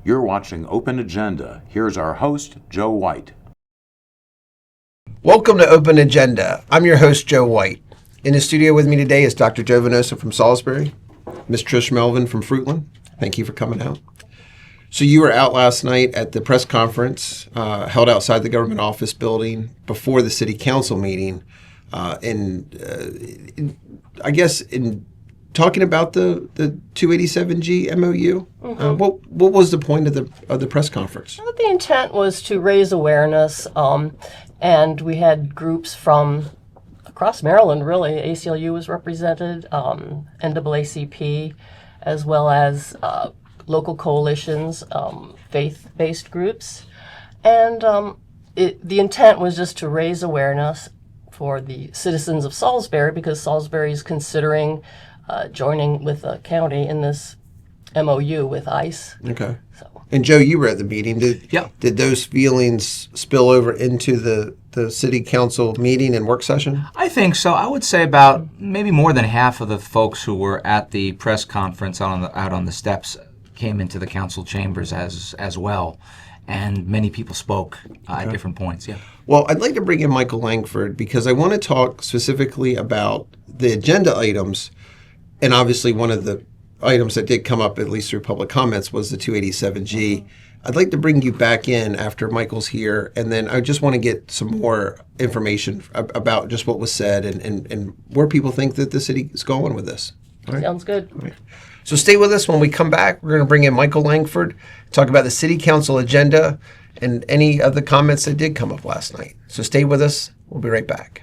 You're watching Open Agenda. Here's our host, Joe White. Welcome to Open Agenda. I'm your host, Joe White. In the studio with me today is Dr. Joe Venosa from Salisbury, Ms. Trish Melvin from Fruitland. Thank you for coming out. So you were out last night at the press conference held outside the government office building before the city council meeting. I guess in talking about the 287G MOU, what was the point of the press conference? Well, the intent was to raise awareness, and we had groups from across Maryland, really. ACLU was represented, NAACP, as well as local coalitions, faith-based groups. And the intent was just to raise awareness for the citizens of Salisbury, because Salisbury is considering joining with the county in this MOU with ICE. Okay. And Joe, you were at the meeting. Did those feelings spill over into the city council meeting and work session? I think so. I would say about maybe more than half of the folks who were at the press conference out on the steps came into the council chambers as well. And many people spoke at different points, yeah. Well, I'd like to bring in Michael Langford because I want to talk specifically about the agenda items. And obviously one of the items that did come up, at least through public comments, was the 287G. I'd like to bring you back in after Michael's here, and then I just want to get some more information about just what was said and where people think that the city is going with this. All right? Sounds good. All right. So stay with us. When we come back, we're going to bring in Michael Langford, talk about the city council agenda and any of the comments that did come up last night. So stay with us. We'll be right back.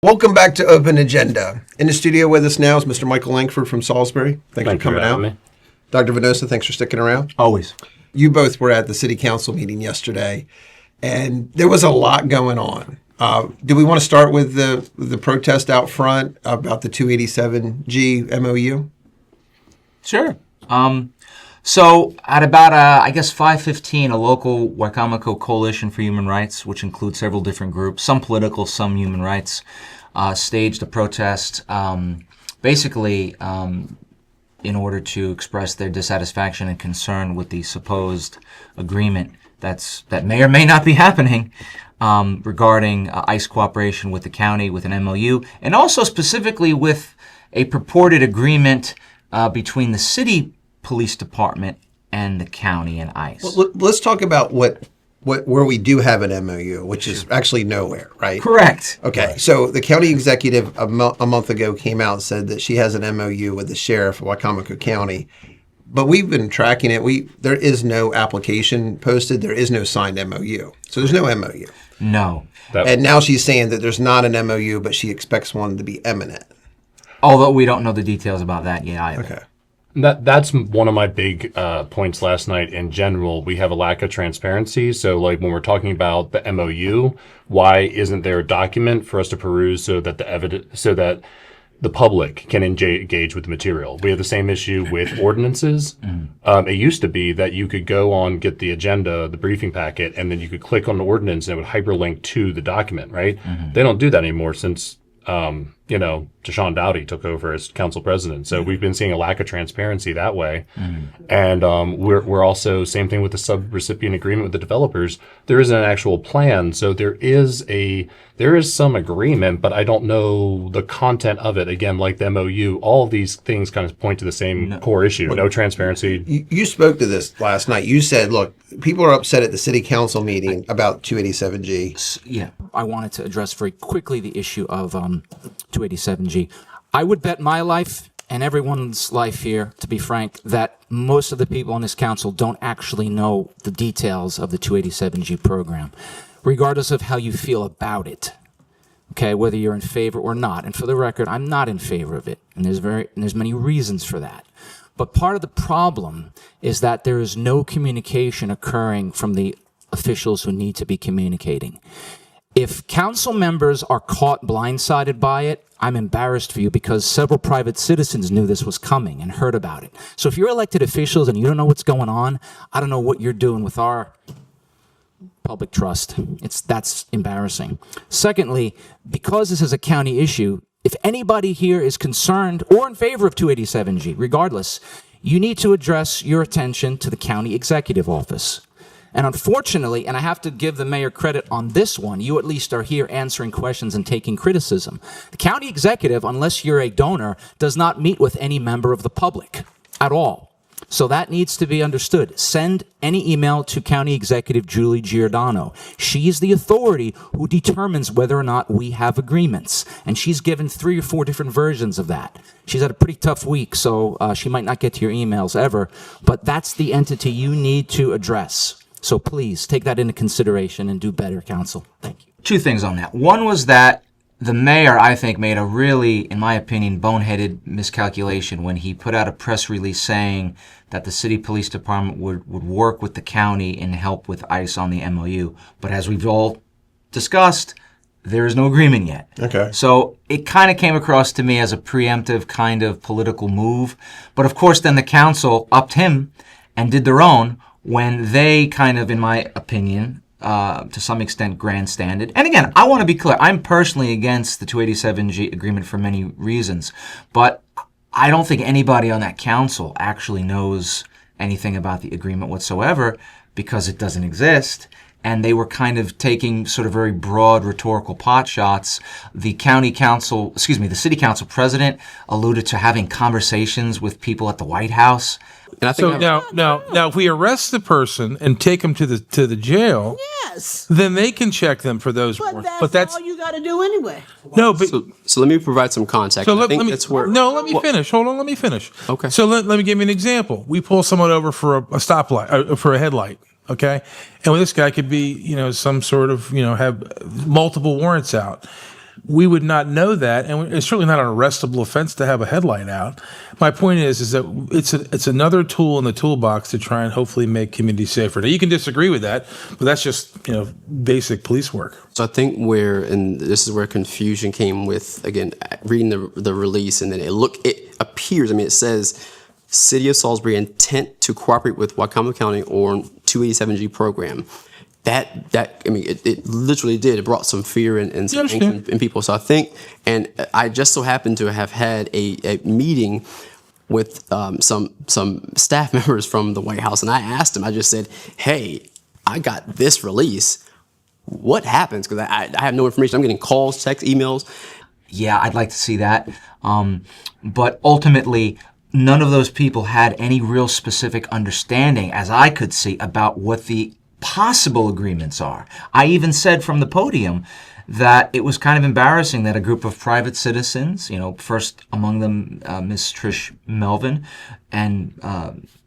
Welcome back to Open Agenda. In the studio with us now is Mr. Michael Langford from Salisbury. Thanks for coming out. Me. Dr. Venosa, thanks for sticking around. Always. You both were at the city council meeting yesterday, and there was a lot going on. Do we want to start with the protest out front about the 287G MOU? Sure. So at about, I guess, 5:15, a local Wicomico Coalition for Human Rights, which includes several different groups, some political, some human rights, staged a protest, basically in order to express their dissatisfaction and concern with the supposed agreement that may or may not be happening regarding ICE cooperation with the county with an MOU, and also specifically with a purported agreement between the city police department and the county and ICE. Well, let's talk about where we do have an MOU, which is actually nowhere, right? Correct. Okay, right. So the county executive a month ago came out and said that she has an MOU with the sheriff of Wicomico County, but we've been tracking it. There is no application posted. There is no signed MOU. So there's no MOU. No. And now she's saying that there's not an MOU, but she expects one to be imminent. Although we don't know the details about that yet either. Okay. That's one of my big points last night. In general, we have a lack of transparency. So, like when we're talking about the MOU, why isn't there a document for us to peruse so that the public can engage with the material? We have the same issue with ordinances. It used to be that you could go on, get the agenda, the briefing packet, and then you could click on the ordinance and it would hyperlink to the document, right? They don't do that anymore since Deshaun Dowdy took over as council president. So we've been seeing a lack of transparency that way. And we're also, same thing with the sub-recipient agreement with the developers. There isn't an actual plan. So there is some agreement, but I don't know the content of it. Again, like the MOU, all of these things kind of point to the same core issue. No transparency. You spoke to this last night. You said, look, people are upset at the city council meeting about 287G. Yeah, I wanted to address very quickly the issue of 287G. I would bet my life and everyone's life here, to be frank, that most of the people on this council don't actually know the details of the 287G program, regardless of how you feel about it. Okay, whether you're in favor or not. And for the record, I'm not in favor of it, and there's many reasons for that. But part of the problem is that there is no communication occurring from the officials who need to be communicating. If council members are caught blindsided by it, I'm embarrassed for you, because several private citizens knew this was coming and heard about it. So if you're elected officials and you don't know what's going on, I don't know what you're doing with our public trust. That's embarrassing. Secondly, because this is a county issue, if anybody here is concerned or in favor of 287G, regardless, you need to address your attention to the county executive office. And unfortunately, and I have to give the mayor credit on this one, you at least are here answering questions and taking criticism. The county executive, unless you're a donor, does not meet with any member of the public at all. So that needs to be understood. Send any email to County Executive Julie Giordano. She is the authority who determines whether or not we have agreements. And she's given 3 or 4 different versions of that. She's had a pretty tough week, so she might not get to your emails ever. But that's the entity you need to address. So please take that into consideration and do better, council. Thank you. 2 things on that. One was that the mayor, I think, made a really, in my opinion, boneheaded miscalculation when he put out a press release saying that the city police department would work with the county and help with ICE on the MOU. But as we've all discussed, there is no agreement yet. Okay. So it kind of came across to me as a preemptive kind of political move. But of course, then the council upped him and did their own when they kind of, in my opinion, to some extent grandstanded. And again, I want to be clear. I'm personally against the 287G agreement for many reasons. But I don't think anybody on that council actually knows anything about the agreement whatsoever because it doesn't exist. And they were kind of taking sort of very broad rhetorical pot shots. The city council president alluded to having conversations with people at the White House. And I think So now, if we arrest the person and take them to the jail, Yes. then they can check them for those But warrants. that's all you got to do anyway. No, but so let me provide some context. so I let think me that's where let me finish. Hold on, let me finish. Okay. So let me give you an example. We pull someone over for a stoplight for a headlight. Okay, and this guy could be some sort of have multiple warrants out. We would not know that, and it's certainly not an arrestable offense to have a headlight out. My point is that it's another tool in the toolbox to try and hopefully make communities safer. Now you can disagree with that, but that's just basic police work. So I think and this is where confusion came with, again, reading the release, and then it appears, it says, City of Salisbury intent to cooperate with Waccamaw County on 287G program. It literally did. It brought some fear and some angst in people. So I think, and I just so happened to have had a meeting with some staff members from the White House, and I asked them, I just said, hey, I got this release. What happens? Because I have no information. I'm getting calls, texts, emails. Yeah, I'd like to see that. But ultimately, none of those people had any real specific understanding, as I could see, about what the possible agreements are. I even said from the podium that it was kind of embarrassing that a group of private citizens, first among them Ms. Trish Melvin and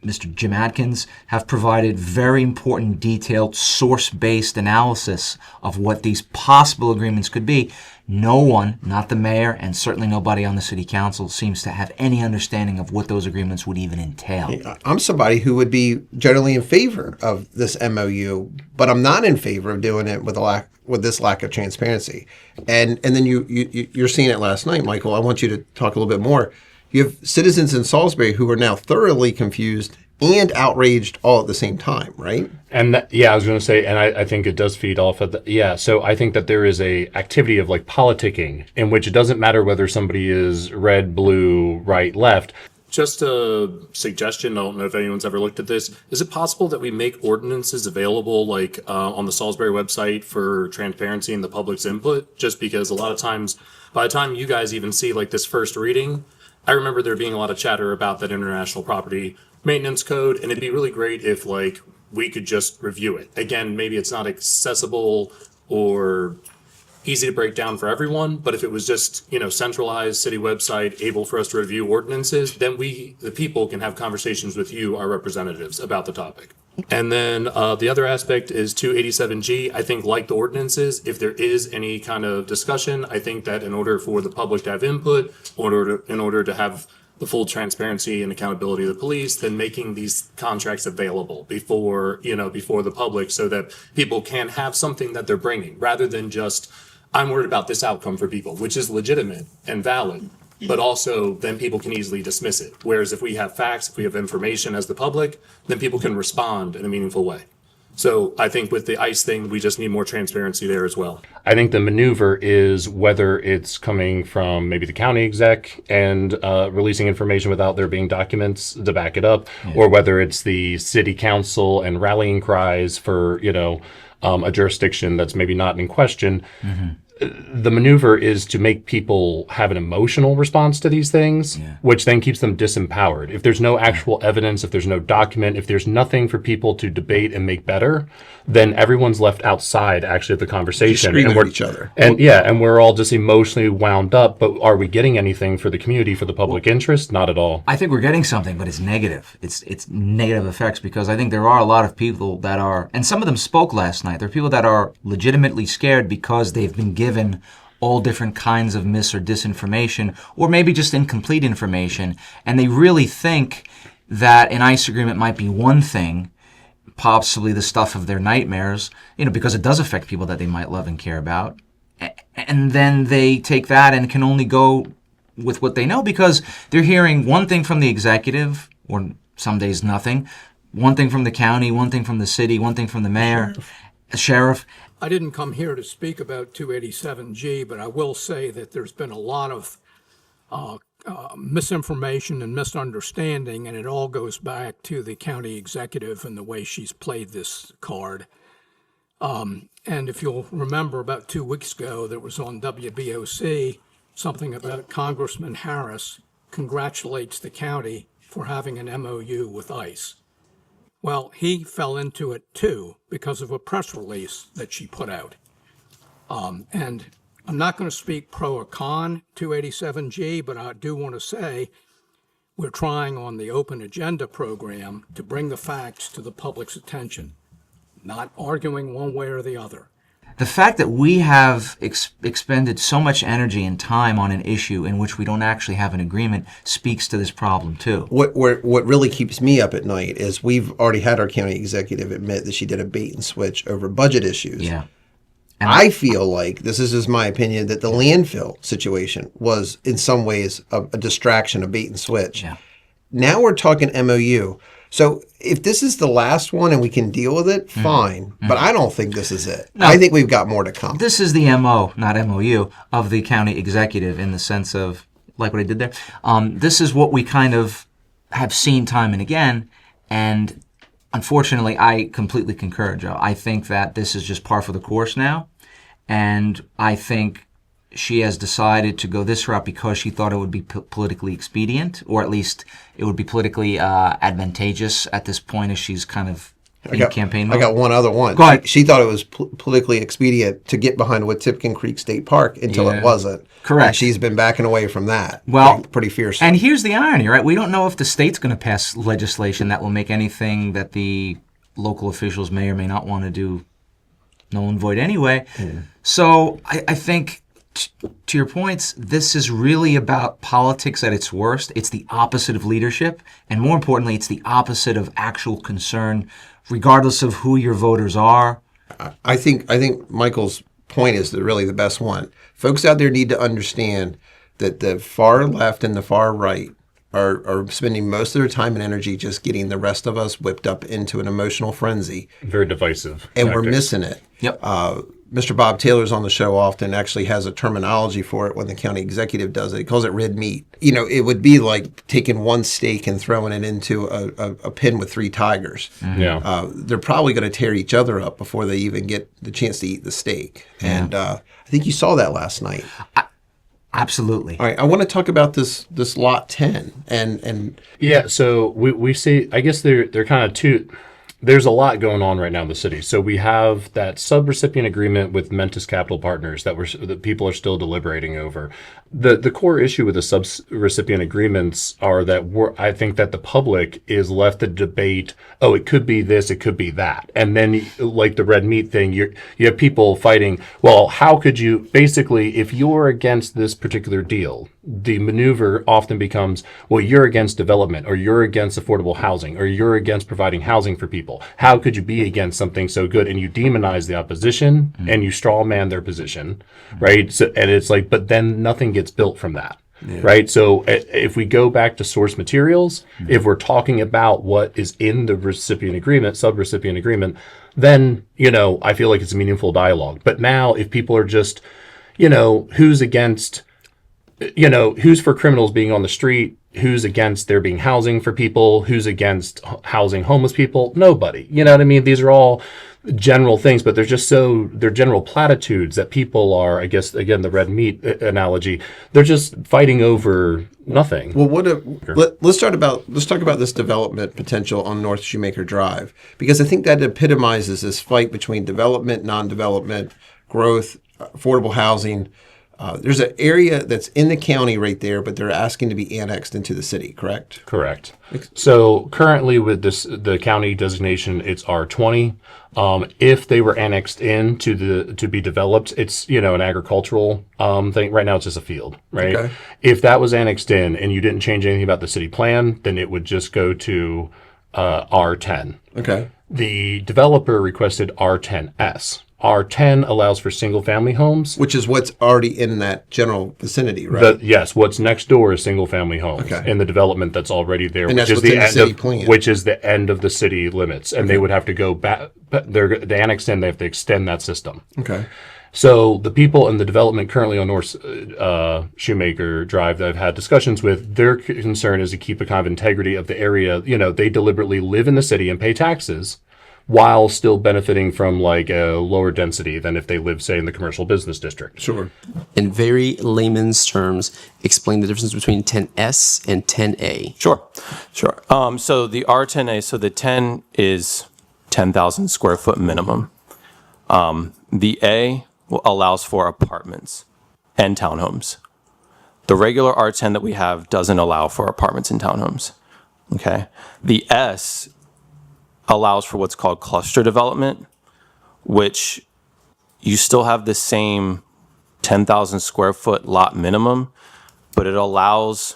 Mr. Jim Atkins, have provided very important, detailed, source-based analysis of what these possible agreements could be. No one, not the mayor, and certainly nobody on the city council, seems to have any understanding of what those agreements would even entail. I'm somebody who would be generally in favor of this MOU, but I'm not in favor of doing it with this lack of transparency. And then you're seeing it last night, Michael. I want you to talk a little bit more. You have citizens in Salisbury who are now thoroughly confused and outraged all at the same time, right? And I was going to say, and I think it does feed off of so I think that there is a activity of like politicking in which it doesn't matter whether somebody is red, blue, right, left. Just a suggestion, I don't know if anyone's ever looked at this. Is it possible that we make ordinances available on the Salisbury website for transparency and the public's input? Just because a lot of times, by the time you guys even see this first reading, I remember there being a lot of chatter about that international property maintenance code, and it'd be really great if we could just review it. Again, maybe it's not accessible or easy to break down for everyone, but if it was just, centralized city website, able for us to review ordinances, then we, the people, can have conversations with you, our representatives, about the topic. And then the other aspect is 287G. I think, like the ordinances, if there is any kind of discussion, I think that in order for the public to have input, in order to have the full transparency and accountability of the police, then making these contracts available before the public, so that people can have something that they're bringing, rather than just, I'm worried about this outcome for people, which is legitimate and valid, but also then people can easily dismiss it. Whereas if we have facts, if we have information as the public, then people can respond in a meaningful way. So I think with the ICE thing, we just need more transparency there as well. I think the maneuver is whether it's coming from maybe the county exec and releasing information without there being documents to back it up, or whether it's the city council and rallying cries for, a jurisdiction that's maybe not in question. The maneuver is to make people have an emotional response to these things, which then keeps them disempowered. If there's no actual evidence, if there's no document, if there's nothing for people to debate and make better, then everyone's left outside actually of the conversation. Screaming And at we're each other. and we're all just emotionally wound up. But are we getting anything for the community, for the public interest? Not at all. I think we're getting something, but it's negative. It's negative effects, because I think there are a lot of people that are, and some of them spoke last night. There are people that are legitimately scared because they've been given all different kinds of mis or disinformation, or maybe just incomplete information, and they really think that an ICE agreement might be one thing, possibly the stuff of their nightmares, because it does affect people that they might love and care about. And then they take that and can only go with what they know, because they're hearing one thing from the executive, or some days nothing, one thing from the county, one thing from the city, one thing from the mayor, sheriff. I didn't come here to speak about 287G, but I will say that there's been a lot of misinformation and misunderstanding, and it all goes back to the county executive and the way she's played this card. And if you'll remember, about 2 weeks ago, there was on WBOC something about Congressman Harris congratulates the county for having an MOU with ICE. Well, he fell into it too because of a press release that she put out. And I'm not going to speak pro or con 287G, but I do want to say we're trying on the open agenda program to bring the facts to the public's attention, not arguing one way or the other. The fact that we have expended so much energy and time on an issue in which we don't actually have an agreement speaks to this problem too. What really keeps me up at night is we've already had our county executive admit that she did a bait and switch over budget issues. Yeah. And I feel like, this is just my opinion, that the landfill situation was in some ways a distraction, a bait and switch. Yeah. Now we're talking MOU. So if this is the last one and we can deal with it, fine. But I don't think this is it. No. I think we've got more to come. This is the MO, not MOU, of the county executive, in the sense of, like what I did there. This is what we kind of have seen time and again. And unfortunately, I completely concur, Joe. I think that this is just par for the course now. And I think she has decided to go this route because she thought it would be politically expedient, or at least it would be politically advantageous at this point as she's kind of in campaign mode. I got one other one. Go ahead. She thought it was politically expedient to get behind Whitipkin Creek State Park until it wasn't. Correct. And she's been backing away from that pretty fiercely. And here's the irony, right? We don't know if the state's going to pass legislation that will make anything that the local officials may or may not want to do null and void anyway. So I think, to your points, this is really about politics at its worst. It's the opposite of leadership, and more importantly, it's the opposite of actual concern, regardless of who your voters are. I think Michael's point is really the best one. Folks out there need to understand that the far left and the far right are spending most of their time and energy just getting the rest of us whipped up into an emotional frenzy. Very divisive. And we're missing it. Yep. Mr. Bob Taylor's on the show often, actually has a terminology for it when the county executive does it. He calls it red meat. It would be like taking one steak and throwing it into a pen with 3 tigers. Yeah. They're probably going to tear each other up before they even get the chance to eat the steak. And I think you saw that last night. Absolutely. All right, I want to talk about this lot 10 and Yeah, so we see, I guess they're kind of two. There's a lot going on right now in the city. So we have that subrecipient agreement with Mentis Capital Partners that people are still deliberating over. The core issue with the subrecipient agreements are that I think that the public is left to debate, oh, it could be this, it could be that. And then like the red meat thing, you have people fighting, well, how could you, basically, if you're against this particular deal, the maneuver often becomes, well, you're against development, or you're against affordable housing, or you're against providing housing for people. How could you be against something so good? And you demonize the opposition and you straw man their position, right? So, and it's like, but then nothing gets built from that. right? So if we go back to source materials, if we're talking about what is in the recipient agreement, sub-recipient agreement, then, I feel like it's a meaningful dialogue. But now if people are just, who's against, who's for criminals being on the street, who's against there being housing for people, who's against housing homeless people? Nobody. You know what I mean? These are all general things, but they're general platitudes that people are, I guess, again, the red meat analogy, they're just fighting over nothing. Well, let's talk about this development potential on North Shoemaker Drive, because I think that epitomizes this fight between development, non-development, growth, affordable housing. There's an area that's in the county right there, but they're asking to be annexed into the city, correct? Correct. So currently with the county designation, it's R20. If they were annexed in to be developed, it's, an agricultural thing. Right now it's just a field, right? Okay. If that was annexed in and you didn't change anything about the city plan, then it would just go to R10. Okay. The developer requested R10S. R10 allows for single-family homes. Which is what's already in that general vicinity, right? Yes, what's next door is single-family homes Okay. in the development that's already there, And which that's is what's the in the end city of plan. which is the end of the city limits, and they would have to go back. They annexed in, they have to extend that system. Okay. So the people in the development currently on North Shoemaker Drive that I've had discussions with, their concern is to keep a kind of integrity of the area. They deliberately live in the city and pay taxes, while still benefiting from like a lower density than if they live, say, in the commercial business district. Sure. In very layman's terms, explain the difference between 10S and 10A. Sure. So the R10A, so the 10 is 10,000 square foot minimum. The A allows for apartments and townhomes. The regular R10 that we have doesn't allow for apartments and townhomes. Okay. The S allows for what's called cluster development, which you still have the same 10,000 square foot lot minimum, but it allows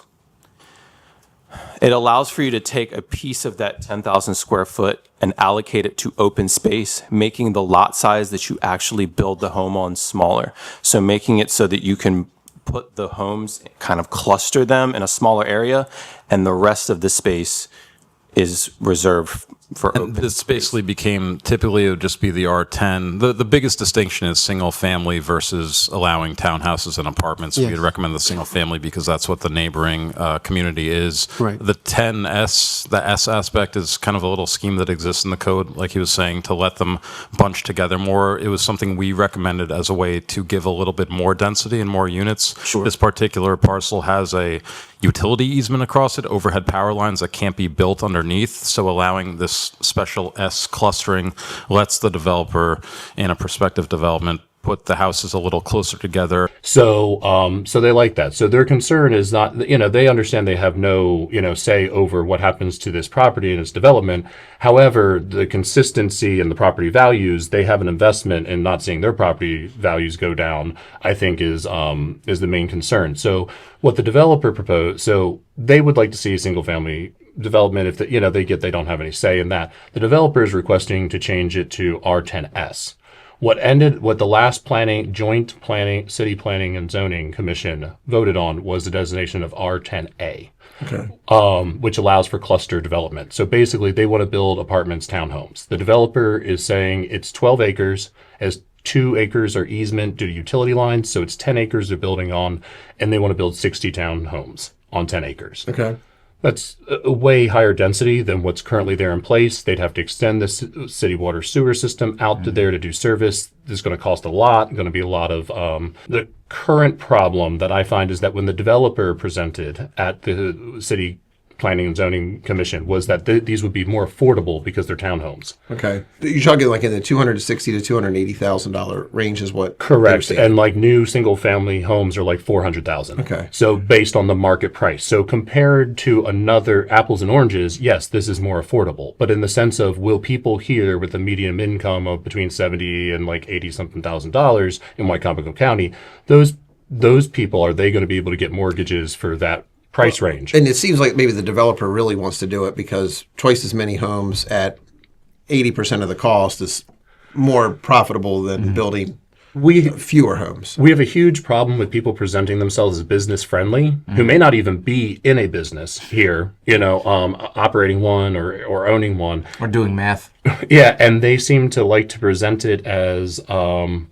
for you to take a piece of that 10,000 square foot and allocate it to open space, making the lot size that you actually build the home on smaller. So making it so that you can put the homes, kind of cluster them in a smaller area, and the rest of the space is reserved for open. This basically became, typically it would just be the R10. The biggest distinction is single family versus allowing townhouses and apartments. Yes. We'd recommend the single family because that's what the neighboring community is. Right. The 10S, the S aspect is kind of a little scheme that exists in the code, like he was saying, to let them bunch together more. It was something we recommended as a way to give a little bit more density and more units. Sure. This particular parcel has a utility easement across it, overhead power lines that can't be built underneath. So allowing this special S clustering lets the developer in a prospective development put the houses a little closer together. So they like that. So their concern is not, they understand they have no, say over what happens to this property and its development. However, the consistency and the property values, they have an investment in not seeing their property values go down, I think is the main concern. So what the developer proposed, so they would like to see a single family development if they don't have any say in that. The developer is requesting to change it to R10S. What the last joint planning, city planning and zoning commission voted on was the designation of R10A, which allows for cluster development. So basically they want to build apartments, townhomes. The developer is saying it's 12 acres, as 2 acres are easement due to utility lines. So it's 10 acres they're building on, and they want to build 60 townhomes on 10 acres. Okay. That's a way higher density than what's currently there in place. They'd have to extend the city water sewer system out to there to do service. This is going to cost a lot, going to be a lot of, the current problem that I find is that when the developer presented at the city planning and zoning commission was that these would be more affordable because they're townhomes. Okay. You're talking like in the $260,000 to $280,000 range is what? Correct. And like new single family homes are like $400,000. Okay. So based on the market price. So compared to another apples and oranges, yes, this is more affordable. But in the sense of will people here with a median income of between 70 and like 80 something $1,000 in Wycomico County, those people, are they going to be able to get mortgages for that price range? And it seems like maybe the developer really wants to do it because twice as many homes at 80% of the cost is more profitable than building fewer homes. We have a huge problem with people presenting themselves as business friendly who may not even be in a business here, operating one or owning one. Or doing math. Yeah, and they seem to like to present it as the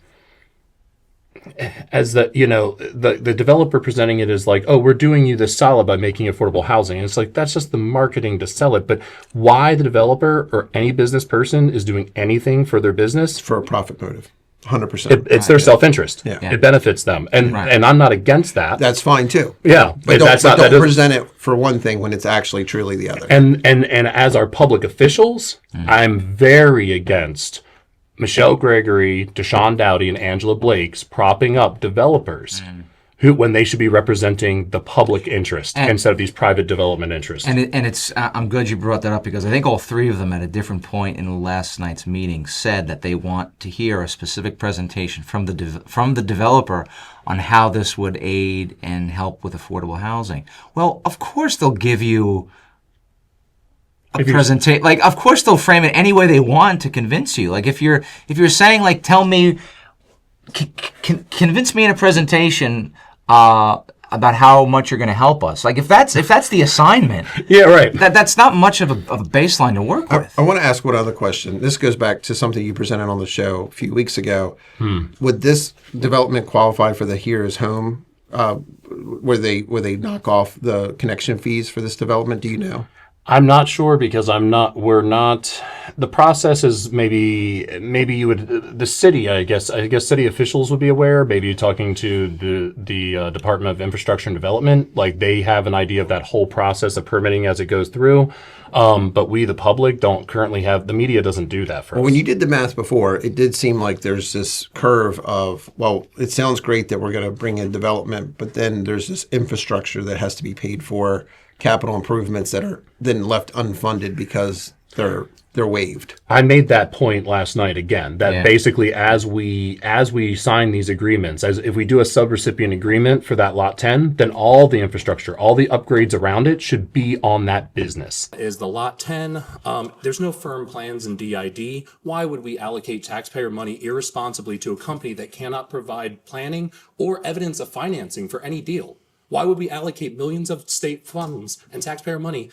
developer presenting it as like, oh, we're doing you this solid by making affordable housing. And it's like, that's just the marketing to sell it. But why the developer or any business person is doing anything for their business? For a profit motive. 100%. It's their self-interest. Yeah. It benefits them. And I'm not against that. That's fine too. Yeah. But don't present it for one thing when it's actually truly the other. And as our public officials, I'm very against Michelle Gregory, Deshaun Dowdy, and Angela Blake's propping up developers who, when they should be representing the public interest instead of these private development interests. And it's I'm glad you brought that up, because I think all three of them at a different point in last night's meeting said that they want to hear a specific presentation from the developer on how this would aid and help with affordable housing. Well, of course they'll give you a presentation. Like, of course they'll frame it any way they want to convince you. Like, if you're saying, like, tell me, convince me in a presentation about how much you're going to help us. Like, if that's the assignment, yeah, right. That's not much of a baseline to work with. I want to ask one other question. This goes back to something you presented on the show a few weeks ago. Would this development qualify for the Here is Home? Where they knock off the connection fees for this development? Do you know? I'm not sure, because the process is maybe you would, the city, I guess city officials would be aware. Maybe you're talking to the Department of Infrastructure and Development, like they have an idea of that whole process of permitting as it goes through. But we, the public, don't currently have, the media doesn't do that for us. When you did the math before, it did seem like there's this curve of, well, it sounds great that we're going to bring in development, but then there's this infrastructure that has to be paid for, capital improvements that are then left unfunded because they're waived. I made that point last night again, that basically as we sign these agreements, as if we do a subrecipient agreement for that lot 10, then all the infrastructure, all the upgrades around it should be on that business. Is the lot 10, there's no firm plans in DID. Why would we allocate taxpayer money irresponsibly to a company that cannot provide planning or evidence of financing for any deal? Why would we allocate millions of state funds and taxpayer money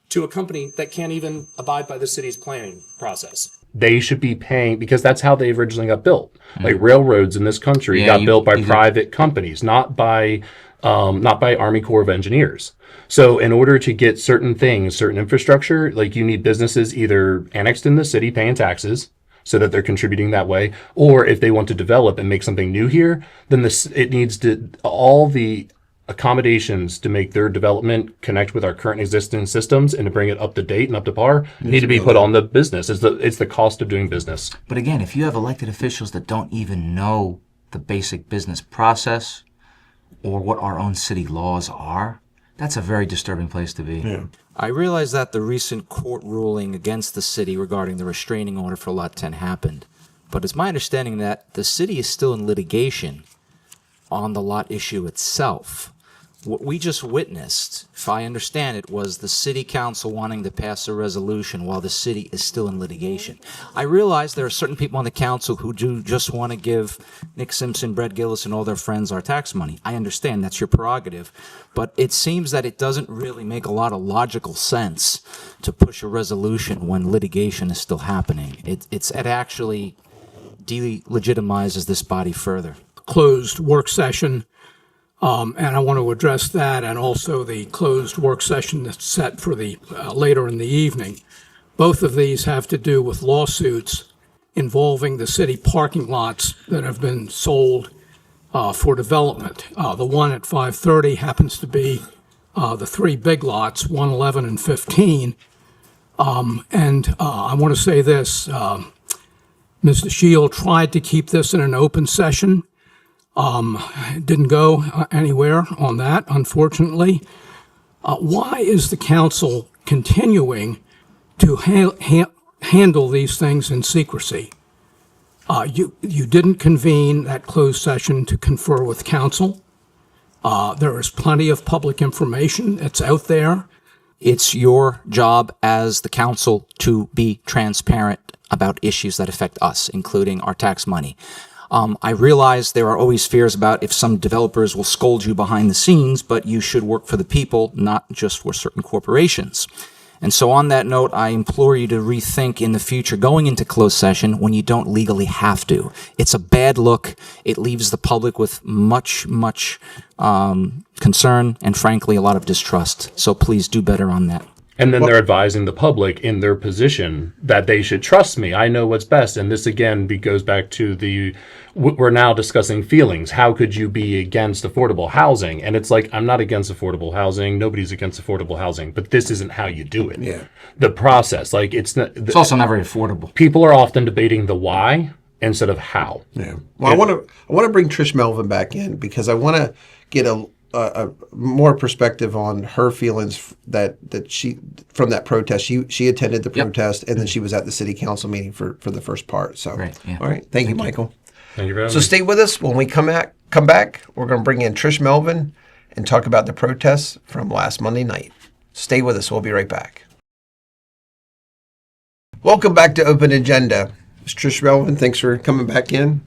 to a company that can't even abide by the city's planning process? They should be paying, because that's how they originally got built. Like railroads in this country got built by private companies, not by Army Corps of Engineers. So in order to get certain things, certain infrastructure, like you need businesses either annexed in the city paying taxes so that they're contributing that way, or if they want to develop and make something new here, then it needs to, all the accommodations to make their development connect with our current existing systems and to bring it up to date and up to par need to be put on the business. It's the cost of doing business. But again, if you have elected officials that don't even know the basic business process or what our own city laws are, that's a very disturbing place to be. Yeah. I realize that the recent court ruling against the city regarding the restraining order for Lot 10 happened, but it's my understanding that the city is still in litigation on the lot issue itself. What we just witnessed, if I understand it, was the city council wanting to pass a resolution while the city is still in litigation. I realize there are certain people on the council who do just want to give Nick Simpson, Brett Gillis, and all their friends our tax money. I understand that's your prerogative, but it seems that it doesn't really make a lot of logical sense to push a resolution when litigation is still happening. It actually delegitimizes this body further. Closed work session, and I want to address that, and also the closed work session that's set for the later in the evening. Both of these have to do with lawsuits involving the city parking lots that have been sold for development. The one at 530 happens to be the three big lots, 111 and 15. And I want to say this, Mr. Shield tried to keep this in an open session. Didn't go anywhere on that, unfortunately. Why is the council continuing to handle these things in secrecy? You didn't convene that closed session to confer with council. There is plenty of public information that's out there. It's your job as the council to be transparent about issues that affect us, including our tax money. I realize there are always fears about if some developers will scold you behind the scenes, but you should work for the people, not just for certain corporations. And so on that note, I implore you to rethink in the future going into closed session when you don't legally have to. It's a bad look. It leaves the public with much concern and, frankly, a lot of distrust. So please do better on that. And then they're advising the public in their position that they should trust me. I know what's best. And this again goes back to we're now discussing feelings. How could you be against affordable housing? And it's like, I'm not against affordable housing. Nobody's against affordable housing, but this isn't how you do it. Yeah. The process, like it's not. It's also not very affordable. People are often debating the why instead of how. Yeah. Well, I want to bring Trish Melvin back in because I want to get a more perspective on her feelings that she from that protest. She attended the protest and then she was at the city council meeting for the first part. So, Great, yeah. All right, thank you, Michael. Thank you very much. So stay with us when we come back. We're going to bring in Trish Melvin and talk about the protests from last Monday night. Stay with us. We'll be right back. Welcome back to Open Agenda. Ms. Trish Melvin, thanks for coming back in.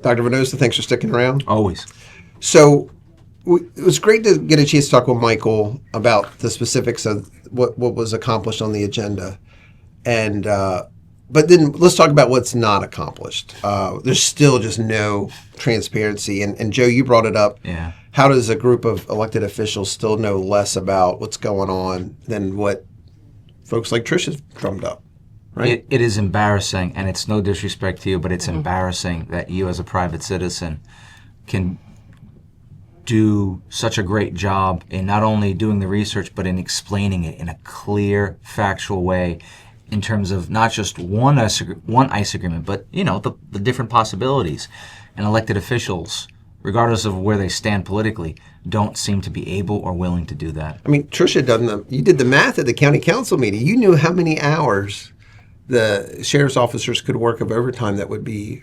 Dr. Venosa, thanks for sticking around. Always. So it was great to get a chance to talk with Michael about the specifics of what was accomplished on the agenda. And but then let's talk about what's not accomplished. There's still just no transparency. And Joe, you brought it up. Yeah. How does a group of elected officials still know less about what's going on than what folks like Trish has drummed up? Right? It is embarrassing, and it's no disrespect to you, but it's embarrassing that you as a private citizen can do such a great job in not only doing the research, but in explaining it in a clear, factual way in terms of not just one ICE agreement, but, the different possibilities. And elected officials, regardless of where they stand politically, don't seem to be able or willing to do that. I mean, Trish had you did the math at the county council meeting. You knew how many hours the sheriff's officers could work of overtime that would be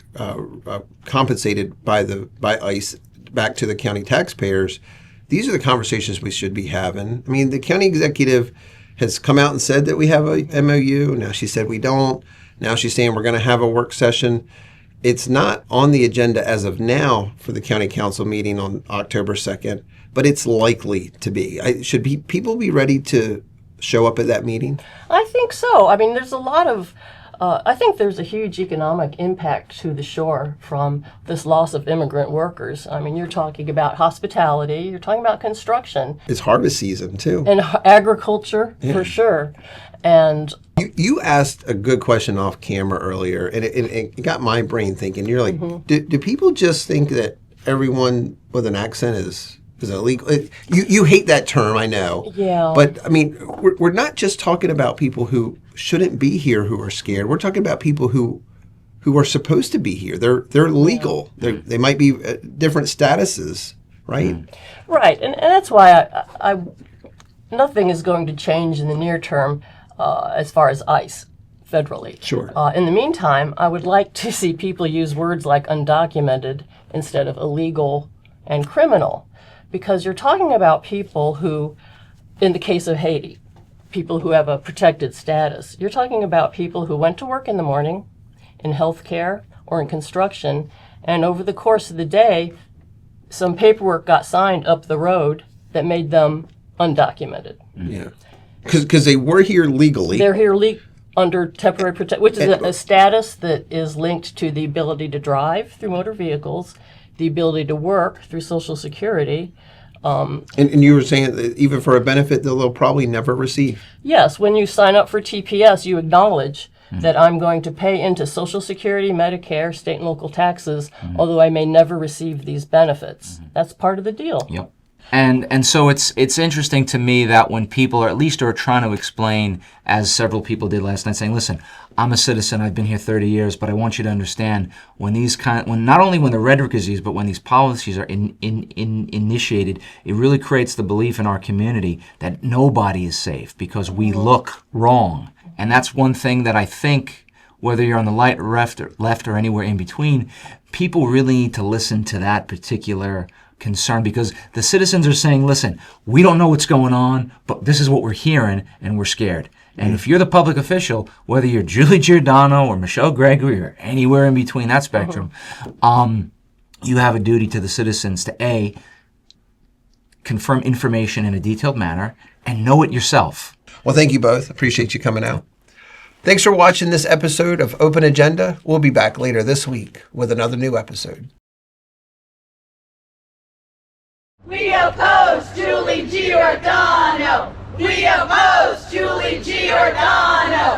compensated by ICE back to the county taxpayers. These are the conversations we should be having. I mean, the county executive has come out and said that we have a MOU. Now she said we don't. Now she's saying we're going to have a work session. It's not on the agenda as of now for the county council meeting on October 2nd, but it's likely to be. Should people be ready to show up at that meeting? I think so. I mean, there's a lot of, I think there's a huge economic impact to the shore from this loss of immigrant workers. I mean, you're talking about hospitality, you're talking about construction. It's harvest season, too. And agriculture, for sure. And you asked a good question off camera earlier, and it got my brain thinking. You're like, do people just think that everyone with an accent is illegal? You hate that term, I know. Yeah. But, I mean, we're not just talking about people who shouldn't be here who are scared. We're talking about people who are supposed to be here. They're legal. They might be different statuses, right? Right. And that's why I nothing is going to change in the near term as far as ICE federally. Sure. In the meantime, I would like to see people use words like undocumented instead of illegal and criminal, because you're talking about people who, in the case of Haiti, people who have a protected status. You're talking about people who went to work in the morning, in healthcare or in construction, and over the course of the day, some paperwork got signed up the road that made them undocumented. Yeah. Because they were here legally. They're here under temporary protection, which is a status that is linked to the ability to drive through motor vehicles, the ability to work through Social Security. And you were saying that even for a benefit that they'll probably never receive. Yes, when you sign up for TPS, you acknowledge that I'm going to pay into Social Security, Medicare, state and local taxes, although I may never receive these benefits. That's part of the deal. Yep. And so it's interesting to me that when people are trying to explain, as several people did last night, saying, listen, I'm a citizen, I've been here 30 years, but I want you to understand when not only when the rhetoric is used, but when these policies are initiated, it really creates the belief in our community that nobody is safe because we look wrong. And that's one thing that I think, whether you're on the left or anywhere in between, people really need to listen to that particular concern, because the citizens are saying, listen, we don't know what's going on, but this is what we're hearing, and we're scared. And if you're the public official, whether you're Julie Giordano or Michelle Gregory or anywhere in between that spectrum, you have a duty to the citizens to A, confirm information in a detailed manner, and know it yourself. Well, thank you both. Appreciate you coming out. Thanks for watching this episode of Open Agenda. We'll be back later this week with another new episode. We oppose Julie Giordano. We oppose Julie Giordano.